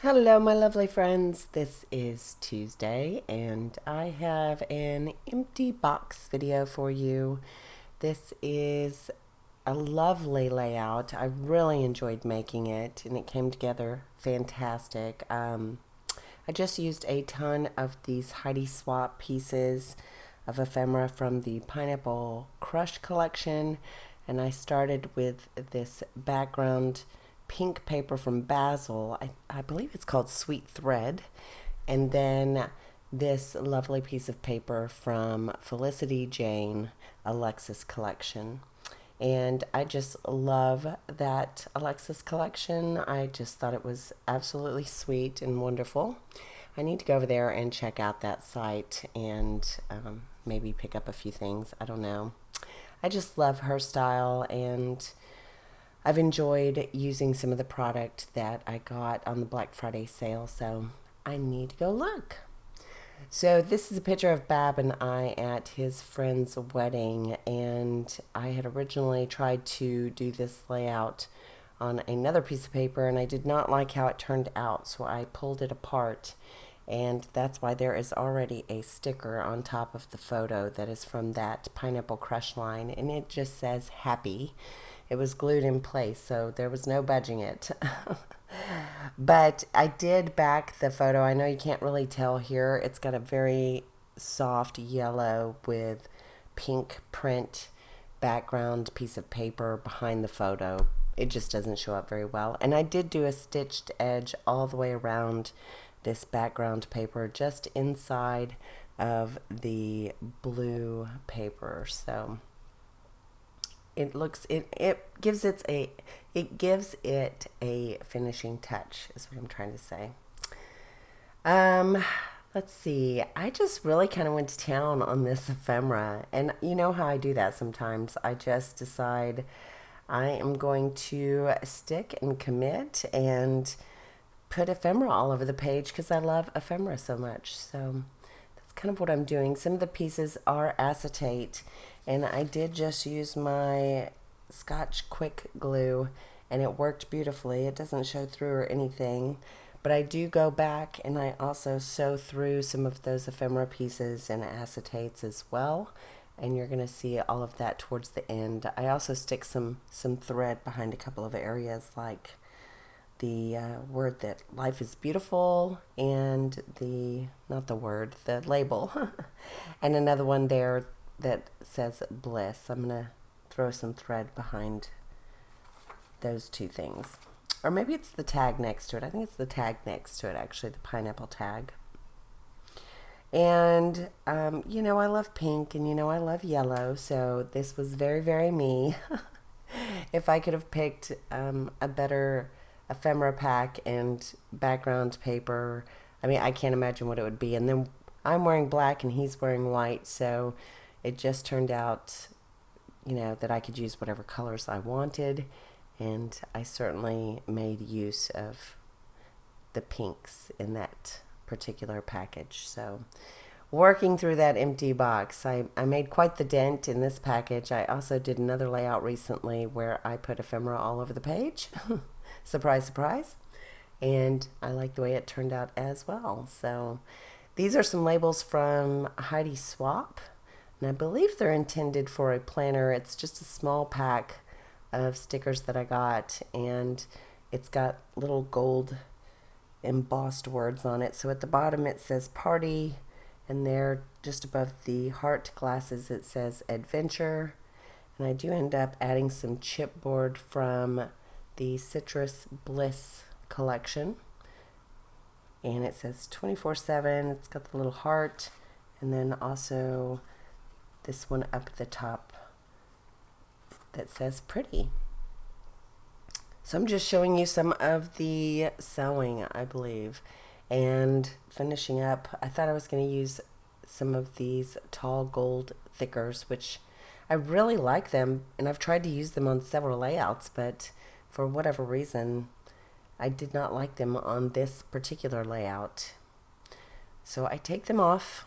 Hello, my lovely friends. This is Tuesday, and I have an empty box video for you. This is a lovely layout. I really enjoyed making it, and it came together fantastic. I just used a ton of these Heidi Swap pieces of ephemera from the Pineapple Crush collection, and I started with this background pink paper from Basil. I believe it's called Sweet Thread. And then this lovely piece of paper from Felicity Jane Alexis collection. And I just love that Alexis collection. I just thought it was absolutely sweet and wonderful. I need to go over there and check out that site and maybe pick up a few things. I don't know. I just love her style, and I've enjoyed using some of the product that I got on the Black Friday sale, so I need to go look. So this is a picture of Bab and I at his friend's wedding, and I had originally tried to do this layout on another piece of paper, and I did not like how it turned out, so I pulled it apart, and that's why there is already a sticker on top of the photo that is from that Pineapple Crush line, and it just says happy. It was glued in place, so there was no budging it. But I did back the photo. I know you can't really tell here. It's got a very soft yellow with pink print background piece of paper behind the photo. It just doesn't show up very well. And I did do a stitched edge all the way around this background paper just inside of the blue paper. So it looks it gives it a finishing touch is what I'm trying to say. Let's see. I just really kind of went to town on this ephemera, and you know how I do that sometimes. I just decide I am going to stick and commit and put ephemera all over the page because I love ephemera so much. So that's kind of what I'm doing. Some of the pieces are acetate, and I did just use my Scotch Quick Glue, and it worked beautifully. It doesn't show through or anything, but I do go back and I also sew through some of those ephemera pieces in acetates as well, and you're going to see all of that towards the end. I also stick some thread behind a couple of areas, like the word that life is beautiful, and the label, and another one there that says bliss. I'm going to throw some thread behind those two things. Or maybe it's the tag next to it. I think it's the tag next to it, actually, the pineapple tag. And, I love pink, and I love yellow, so this was very, very me. If I could have picked a better ephemera pack and background paper, I can't imagine what it would be. And then I'm wearing black and he's wearing white, so it just turned out, that I could use whatever colors I wanted, and I certainly made use of the pinks in that particular package. So working through that empty box, I made quite the dent in this package. I also did another layout recently where I put ephemera all over the page. Surprise, surprise. And I like the way it turned out as well. So these are some labels from Heidi Swap, and I believe they're intended for a planner. It's just a small pack of stickers that I got, and it's got little gold embossed words on it. So at the bottom it says party, and there just above the heart glasses it says adventure. And I do end up adding some chipboard from the Citrus Bliss collection, and it says 24/7. It's got the little heart, and then also this one up at the top that says pretty. So I'm just showing you some of the sewing, I believe, and finishing up. I thought I was going to use some of these tall gold thickers, which I really like them, and I've tried to use them on several layouts, but for whatever reason I did not like them on this particular layout. So I take them off,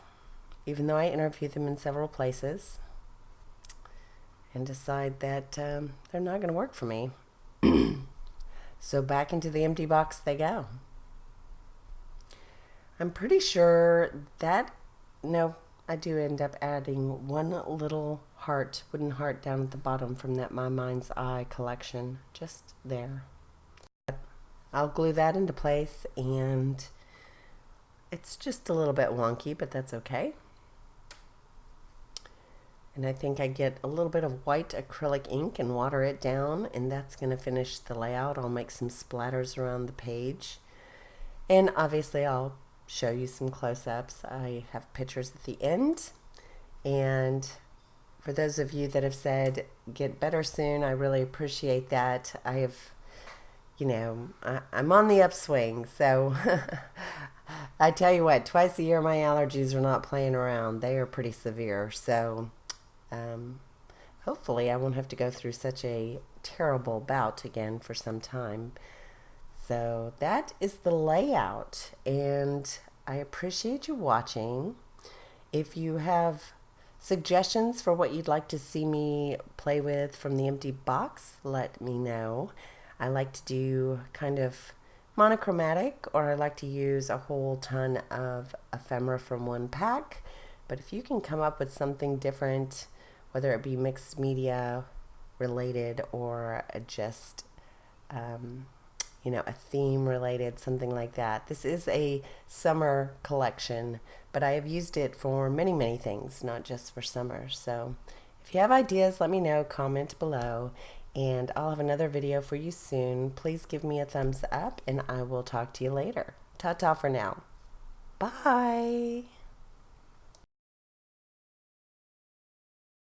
even though I interview them in several places, and decide that they're not going to work for me. So back into the empty box they go. I'm pretty sure that, no, I do end up adding one little heart, wooden heart down at the bottom from that My Mind's Eye collection, just there. I'll glue that into place, and it's just a little bit wonky, but that's okay. And I think I get a little bit of white acrylic ink and water it down, and that's going to finish the layout. I'll make some splatters around the page. And obviously I'll show you some close-ups. I have pictures at the end. And for those of you that have said, get better soon, I really appreciate that. I have, you know, I'm on the upswing, so I tell you what, twice a year my allergies are not playing around. They are pretty severe, so hopefully I won't have to go through such a terrible bout again for some time. So that is the layout, and I appreciate you watching. If you have suggestions for what you'd like to see me play with from the empty box, let me know. I like to do kind of monochromatic, or I like to use a whole ton of ephemera from one pack. But if you can come up with something different, whether it be mixed media related or just, you know, a theme related, something like that. This is a summer collection, but I have used it for many, many things, not just for summer. So if you have ideas, let me know, comment below, and I'll have another video for you soon. Please give me a thumbs up, and I will talk to you later. Ta-ta for now. Bye.